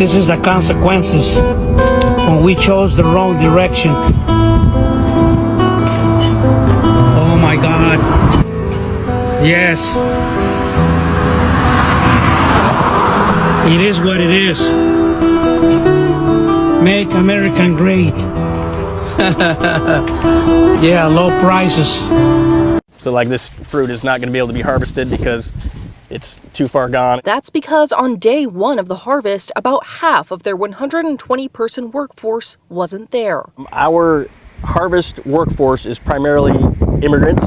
This is the consequences when we chose the wrong direction. Oh my God. Yes. It is what it is. Make America great. Yeah, low prices. So like this fruit is not going to be able to be harvested because it's too far gone. That's because on day one of the harvest, about half of their 120-person workforce wasn't there. Our harvest workforce is primarily immigrants.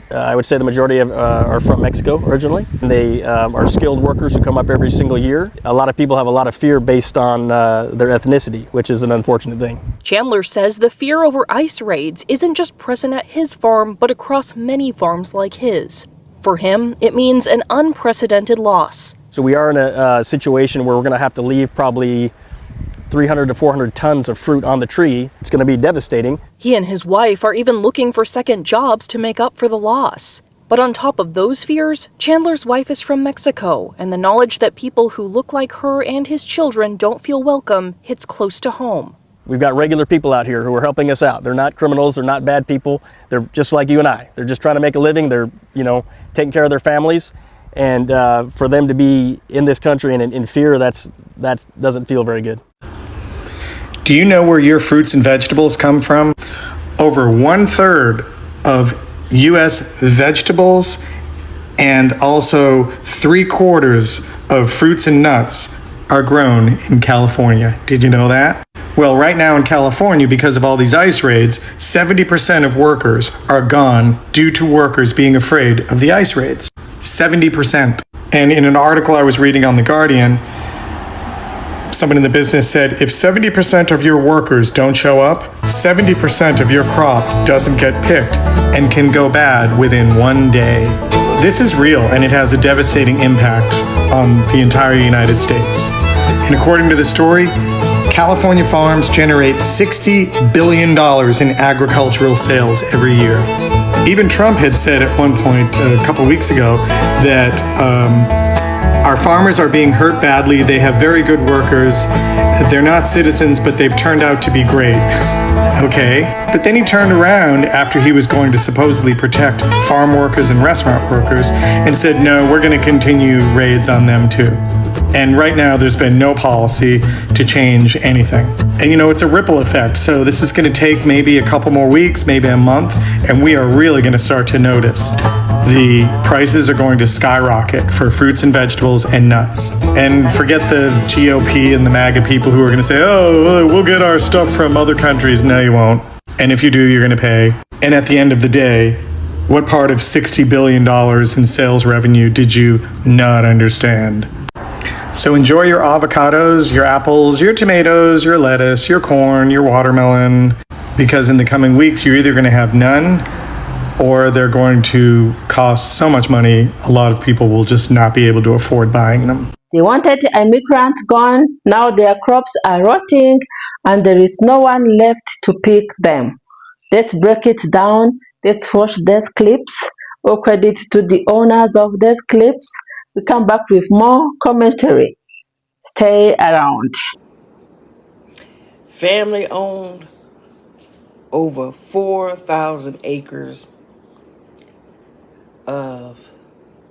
I would say the majority are from Mexico originally. They are skilled workers who come up every single year. A lot of people have a lot of fear based on their ethnicity, which is an unfortunate thing. Chandler says the fear over ICE raids isn't just present at his farm, but across many farms like his. For him, it means an unprecedented loss. So we are in a situation where we're going to have to leave probably 300 to 400 tons of fruit on the tree. It's going to be devastating. He and his wife are even looking for second jobs to make up for the loss. But on top of those fears, Chandler's wife is from Mexico, and the knowledge that people who look like her and his children don't feel welcome hits close to home. We've got regular people out here who are helping us out. They're not criminals, they're not bad people. They're just like you and I. They're just trying to make a living. They're, taking care of their families. And for them to be in this country and in fear, that doesn't feel very good. Do you know where your fruits and vegetables come from? Over 1/3 of U.S. vegetables and also 3/4 of fruits and nuts are grown in California. Did you know that? Well, right now in California, because of all these ICE raids, 70% of workers are gone due to workers being afraid of the ICE raids. 70%. And in an article I was reading on The Guardian, someone in the business said, if 70% of your workers don't show up, 70% of your crop doesn't get picked and can go bad within 1 day. This is real, and it has a devastating impact on the entire United States. And according to the story, California farms generate $60 billion in agricultural sales every year. Even Trump had said at one point a couple weeks ago that our farmers are being hurt badly. They have very good workers. They're not citizens, but they've turned out to be great. Okay. But then he turned around after he was going to supposedly protect farm workers and restaurant workers and said, no, we're going to continue raids on them too. And right now there's been no policy to change anything. And it's a ripple effect. So this is going to take maybe a couple more weeks, maybe a month, and we are really going to start to notice the prices are going to skyrocket for fruits and vegetables and nuts. And forget the GOP and the MAGA people who are going to say, oh, we'll get our stuff from other countries. No, you won't. And if you do, you're going to pay. And at the end of the day, what part of $60 billion in sales revenue did you not understand? So enjoy your avocados, your apples, your tomatoes, your lettuce, your corn, your watermelon, because in the coming weeks, you're either going to have none or they're going to cost so much money, a lot of people will just not be able to afford buying them. They wanted immigrants gone, now their crops are rotting and there is no one left to pick them. Let's break it down, let's watch these clips. All credit to the owners of these clips. We come back with more commentary. Stay around. Family owned, over 4,000 acres of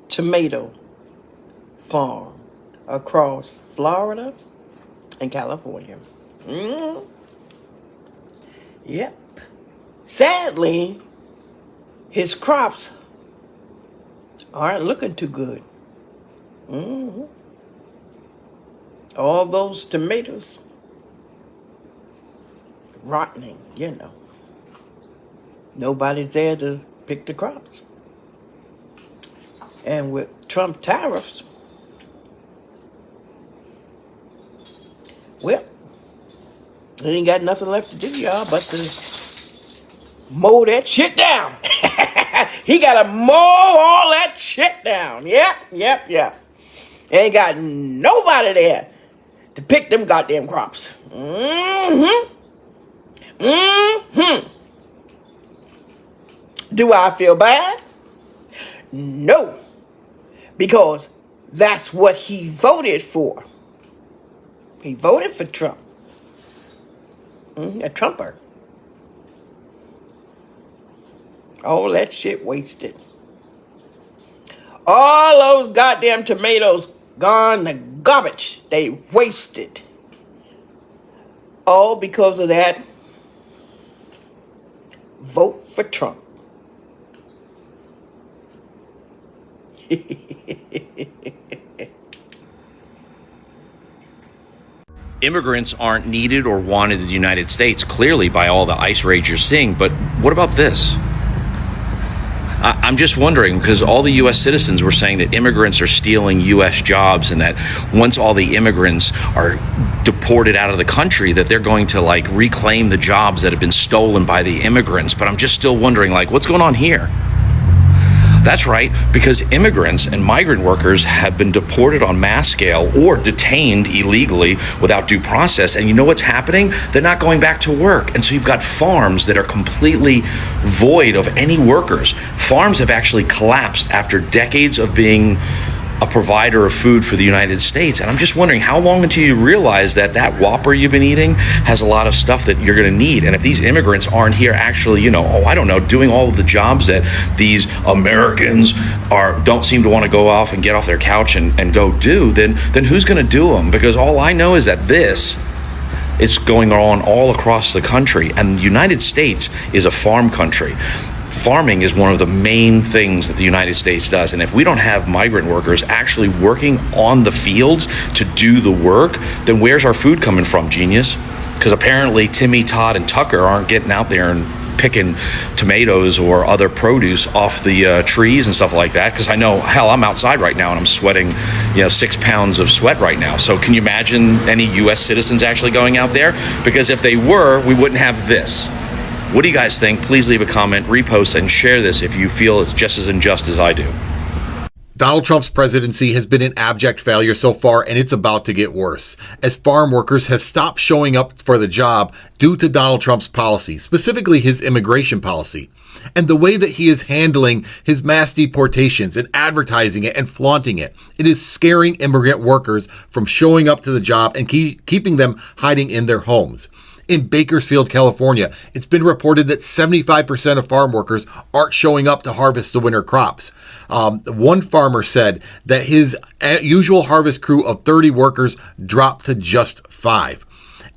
tomato farm across Florida and California. Yep. Sadly, his crops aren't looking too good. All those tomatoes rotting, Nobody's there to pick the crops. And with Trump tariffs, well, they ain't got nothing left to do, y'all, but to mow that shit down. He gotta mow all that shit down. Yep. Ain't got nobody there to pick them goddamn crops. Do I feel bad? No. Because that's what he voted for. He voted for Trump. A Trumper. All that shit wasted. All those goddamn tomatoes gone to garbage. They wasted. All because of that vote for Trump. Immigrants aren't needed or wanted in the United States, clearly by all the ICE raids you're seeing, but what about this? I'm just wondering, because all the U.S. citizens were saying that immigrants are stealing U.S. jobs, and that once all the immigrants are deported out of the country, that they're going to like reclaim the jobs that have been stolen by the immigrants. But I'm just still wondering, like, what's going on here? That's right, because immigrants and migrant workers have been deported on mass scale or detained illegally without due process. And you know what's happening? They're not going back to work. And so you've got farms that are completely void of any workers. Farms have actually collapsed after decades of being a provider of food for the United States. And I'm just wondering, how long until you realize that that Whopper you've been eating has a lot of stuff that you're going to need? And if these immigrants aren't here actually, doing all of the jobs that these Americans don't seem to want to go off and get off their couch and go do, then who's going to do them? Because all I know is that this is going on all across the country. And the United States is a farm country. Farming is one of the main things that the United States does. And if we don't have migrant workers actually working on the fields to do the work, then where's our food coming from, genius? Because apparently Timmy, Todd, and Tucker aren't getting out there and picking tomatoes or other produce off the trees and stuff like that. Because I know, hell, I'm outside right now and I'm sweating, 6 pounds of sweat right now. So can you imagine any U.S. citizens actually going out there? Because if they were, we wouldn't have this. What do you guys think? Please leave a comment, repost, and share this if you feel it's just as unjust as I do. Donald Trump's presidency has been an abject failure so far, and it's about to get worse, as farm workers have stopped showing up for the job due to Donald Trump's policy, specifically his immigration policy, and the way that he is handling his mass deportations and advertising it and flaunting it. It is scaring immigrant workers from showing up to the job and keeping them hiding in their homes. In Bakersfield, California, it's been reported that 75% of farm workers aren't showing up to harvest the winter crops. One farmer said that his usual harvest crew of 30 workers dropped to just 5.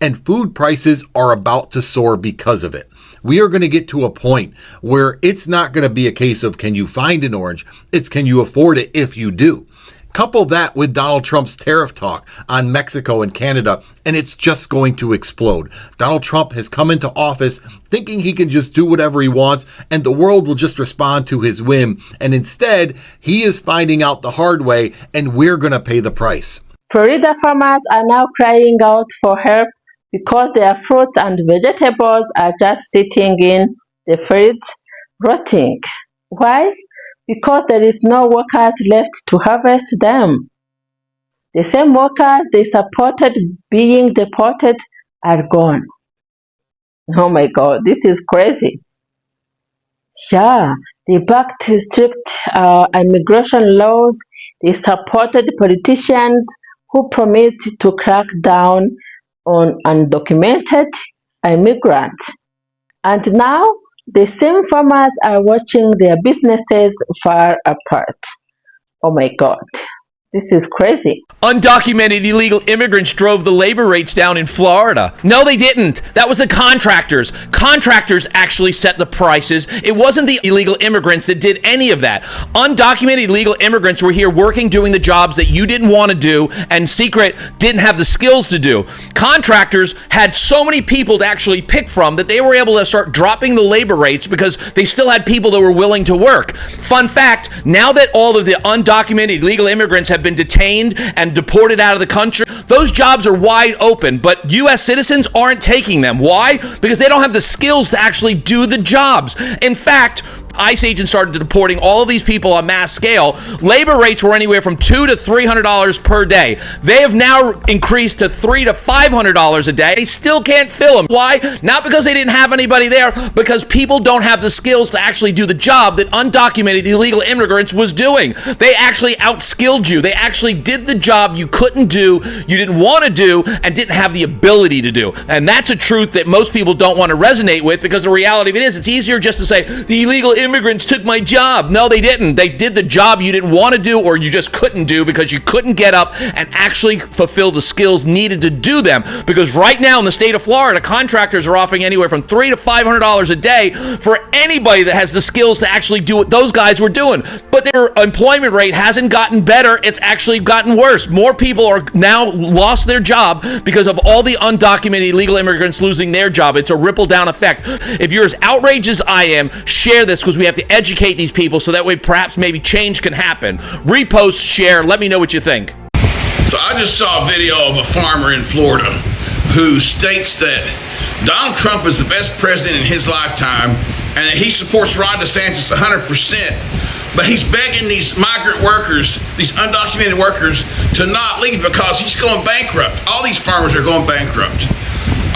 And food prices are about to soar because of it. We are going to get to a point where it's not going to be a case of can you find an orange, it's can you afford it if you do. Couple that with Donald Trump's tariff talk on Mexico and Canada, and it's just going to explode. Donald Trump has come into office thinking he can just do whatever he wants, and the world will just respond to his whim. And instead, he is finding out the hard way, and we're going to pay the price. Florida farmers are now crying out for help because their fruits and vegetables are just sitting in the fridge, rotting. Why? Because there is no workers left to harvest them. The same workers they supported being deported are gone. Oh my God, this is crazy. Yeah, they backed strict immigration laws. They supported politicians who promised to crack down on undocumented immigrants. And now, the same farmers are watching their businesses fall apart. Oh my God, this is crazy. Undocumented illegal immigrants drove the labor rates down in Florida. No, they didn't. That was the contractors. Contractors actually set the prices. It wasn't the illegal immigrants that did any of that. Undocumented illegal immigrants were here working, doing the jobs that you didn't want to do, and secret didn't have the skills to do. Contractors had so many people to actually pick from that they were able to start dropping the labor rates because they still had people that were willing to work. Fun fact, now that all of the undocumented illegal immigrants have been detained and deported out of the country, those jobs are wide open, but U.S. citizens aren't taking them. Why? Because they don't have the skills to actually do the jobs. In fact, ICE agents started deporting all of these people on mass scale, labor rates were anywhere from $200 to $300 per day. They have now increased to $300 to $500 a day. They still can't fill them. Why? Not because they didn't have anybody there, because people don't have the skills to actually do the job that undocumented illegal immigrants was doing. They actually outskilled you. They actually did the job you couldn't do, you didn't want to do, and didn't have the ability to do. And that's a truth that most people don't want to resonate with, because the reality of it is, it's easier just to say, the illegal immigrants took my job. No, they didn't. They did the job you didn't want to do, or you just couldn't do because you couldn't get up and actually fulfill the skills needed to do them. Because right now in the state of Florida, contractors are offering anywhere from $300 to $500 a day for anybody that has the skills to actually do what those guys were doing. But their employment rate hasn't gotten better. It's actually gotten worse. More people are now lost their job because of all the undocumented illegal immigrants losing their job. It's a ripple down effect. If you're as outraged as I am, share this, because we have to educate these people so that way perhaps maybe change can happen. Repost, share, let me know what you think. So I just saw a video of a farmer in Florida who states that Donald Trump is the best president in his lifetime and that he supports Ron DeSantis 100%, but he's begging these migrant workers, these undocumented workers, to not leave because he's going bankrupt. All these farmers are going bankrupt.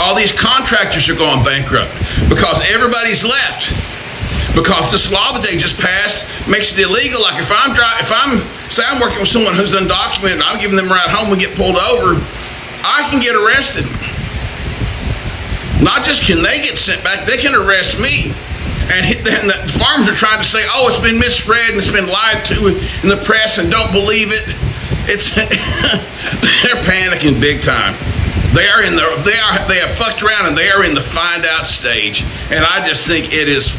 All these contractors are going bankrupt because everybody's left. Because this law that they just passed makes it illegal. Like if I'm working with someone who's undocumented and I'm giving them a ride home and get pulled over, I can get arrested. Not just can they get sent back, they can arrest me. And the farmers are trying to say, oh, it's been misread and it's been lied to in the press and don't believe it. They're panicking big time. They have fucked around and they are in the find out stage. And I just think it is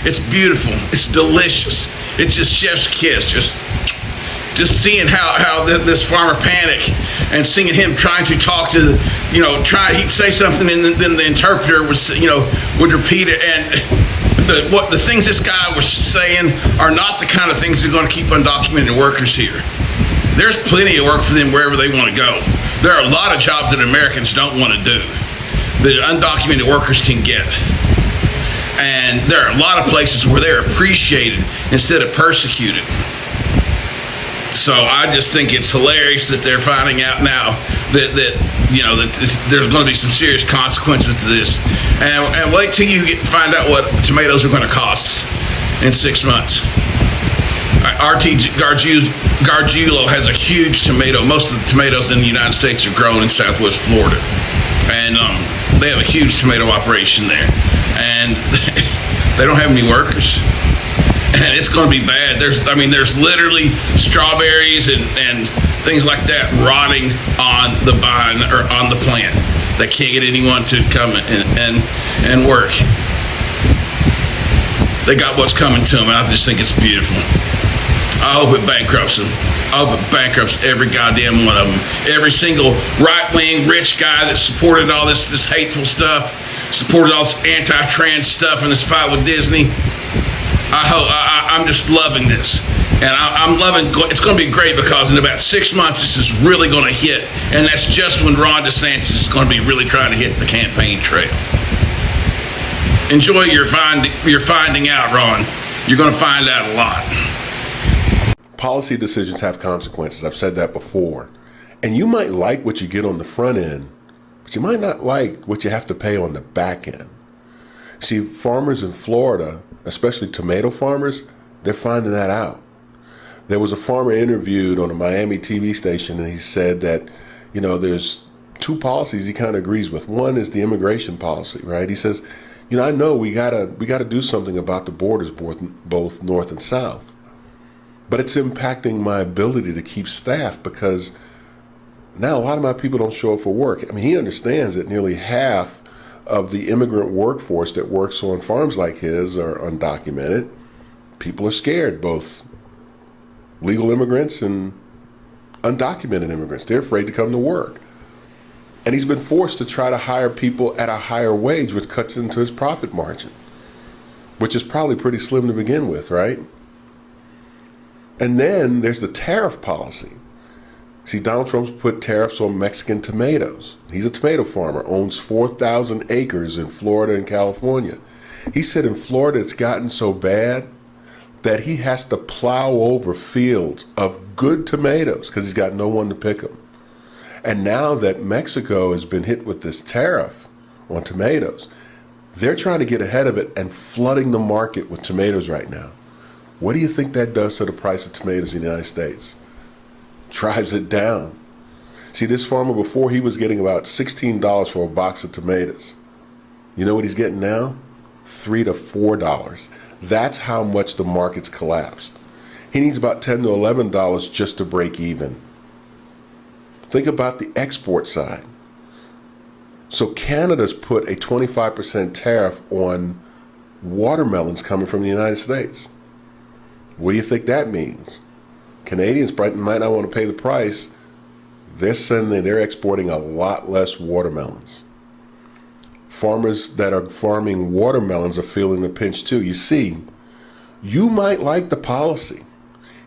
it's beautiful. It's delicious. It's just chef's kiss. Just seeing how this farmer panic and seeing him trying to talk to, he'd say something and then the interpreter would repeat it. And the things this guy was saying are not the kind of things that are going to keep undocumented workers here. There's plenty of work for them wherever they want to go. There are a lot of jobs that Americans don't want to do that undocumented workers can get. And there are a lot of places where they're appreciated instead of persecuted. So I just think it's hilarious that they're finding out now that there's going to be some serious consequences to this. And wait till you find out what tomatoes are going to cost in 6 months. RT Gargiulo has a huge tomato. Most of the tomatoes in the United States are grown in Southwest Florida. And they have a huge tomato operation there. And they don't have any workers. And it's going to be bad. There's literally strawberries and things like that rotting on the vine or on the plant. They can't get anyone to come and work. They got what's coming to them, and I just think it's beautiful. I hope it bankrupts them. I hope it bankrupts every goddamn one of them. Every single right-wing rich guy that supported all this hateful stuff, supported all this anti-trans stuff in this fight with Disney. I'm just loving this. And I'm loving, it's going to be great because in about 6 months, this is really going to hit. And that's just when Ron DeSantis is going to be really trying to hit the campaign trail. Enjoy your finding out, Ron. You're going to find out a lot. Policy decisions have consequences. I've said that before. And you might like what you get on the front end, but you might not like what you have to pay on the back end. See, farmers in Florida, especially tomato farmers, they're finding that out. There was a farmer interviewed on a Miami TV station, and he said that, there's two policies he kind of agrees with. One is the immigration policy, right? He says, I know we gotta do something about the borders, both north and south. But it's impacting my ability to keep staff because now a lot of my people don't show up for work. I mean, he understands that nearly half of the immigrant workforce that works on farms like his are undocumented. People are scared, both legal immigrants and undocumented immigrants. They're afraid to come to work. And he's been forced to try to hire people at a higher wage, which cuts into his profit margin, which is probably pretty slim to begin with, right? And then there's the tariff policy. See, Donald Trump's put tariffs on Mexican tomatoes. He's a tomato farmer, owns 4,000 acres in Florida and California. He said in Florida it's gotten so bad that he has to plow over fields of good tomatoes because he's got no one to pick them. And now that Mexico has been hit with this tariff on tomatoes, they're trying to get ahead of it and flooding the market with tomatoes right now. What do you think that does to the price of tomatoes in the United States? Drives it down. See, this farmer before, he was getting about $16 for a box of tomatoes. You know what he's getting now? $3 to $4. That's how much the market's collapsed. He needs about $10 to $11 just to break even. Think about the export side. So Canada's put a 25% tariff on watermelons coming from the United States. What do you think that means? Canadians might not want to pay the price. They're exporting a lot less watermelons. Farmers that are farming watermelons are feeling the pinch too. You see, you might like the policy.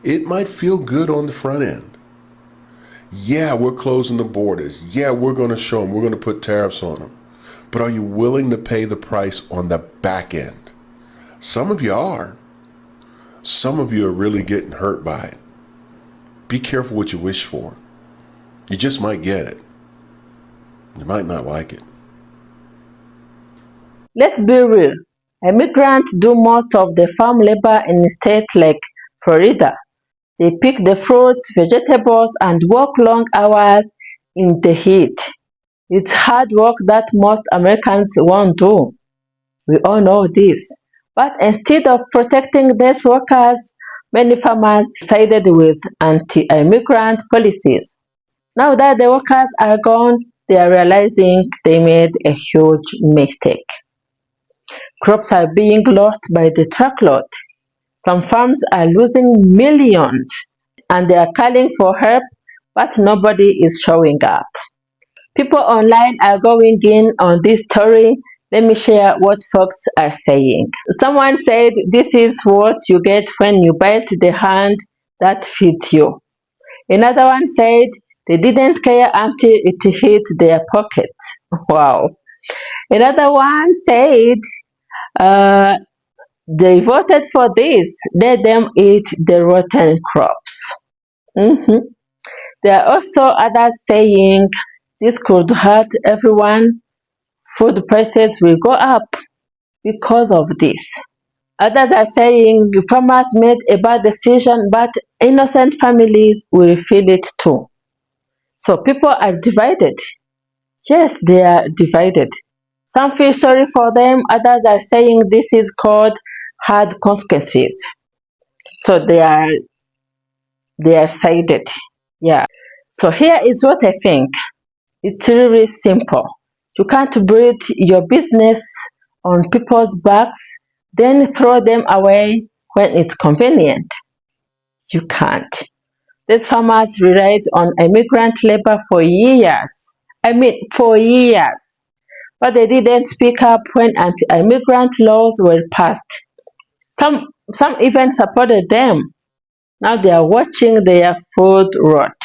It might feel good on the front end. Yeah, we're closing the borders. Yeah, we're going to show them. We're going to put tariffs on them. But are you willing to pay the price on the back end? Some of you are. Some of you are really getting hurt by it. Be careful what you wish for. You just might get it. You might not like it. Let's be real. Immigrants do most of the farm labor in states like Florida. They pick the fruits, vegetables, and work long hours in the heat. It's hard work that most Americans won't do. We all know this. But instead of protecting these workers, many farmers sided with anti-immigrant policies. Now that the workers are gone, they are realizing they made a huge mistake. Crops are being lost by the truckload. Some farms are losing millions and they are calling for help, but nobody is showing up. People online are going in on this story. Let me share what folks are saying. Someone said, "This is what you get when you bite the hand that feeds you." Another one said, "They didn't care until it hit their pocket." Wow. Another one said, "They voted for this. Let them eat the rotten crops." There are also others saying, "This could hurt everyone. Food prices will go up because of this." Others are saying farmers made a bad decision, but innocent families will feel it too. So people are divided. Yes, they are divided. Some feel sorry for them, others are saying this is called hard consequences. So they are sided. Yeah. So here is what I think. It's really simple. You can't build your business on people's backs, then throw them away when it's convenient. You can't. These farmers relied on immigrant labor for years. For years. But they didn't speak up when anti-immigrant laws were passed. Some even supported them. Now they are watching their food rot.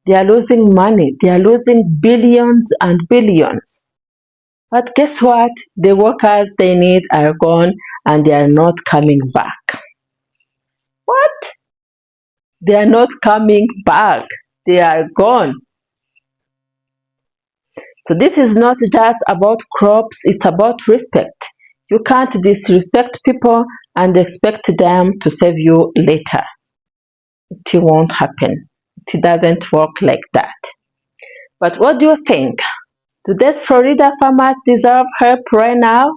They are losing money. They are losing billions and billions. But guess what? The workers they need are gone and they are not coming back. What? They are not coming back. They are gone. So this is not just about crops, it's about respect. You can't disrespect people and expect them to save you later. It won't happen. It doesn't work like that. But what do you think? Do these Florida farmers deserve help right now?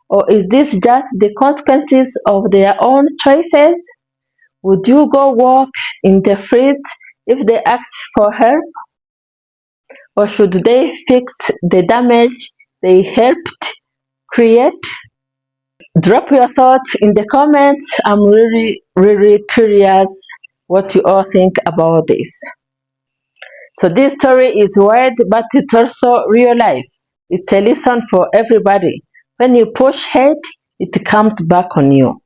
Or is this just the consequences of their own choices? Would you go walk in the fields if they asked for help? Or should they fix the damage they helped create? Drop your thoughts in the comments. I'm really, really curious what you all think about this. So this story is wild, but it's also real life. It's a lesson for everybody. When you push hate, it comes back on you.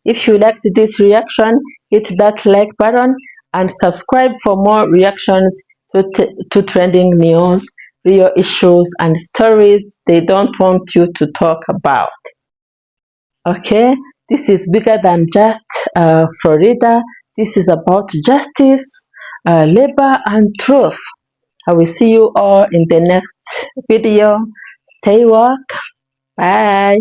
If you liked this reaction, hit that like button and subscribe for more reactions to trending news, real issues, and stories they don't want you to talk about. Okay, this is bigger than just Florida. This is about justice, labor, and truth. I will see you all in the next video. Stay woke. Bye.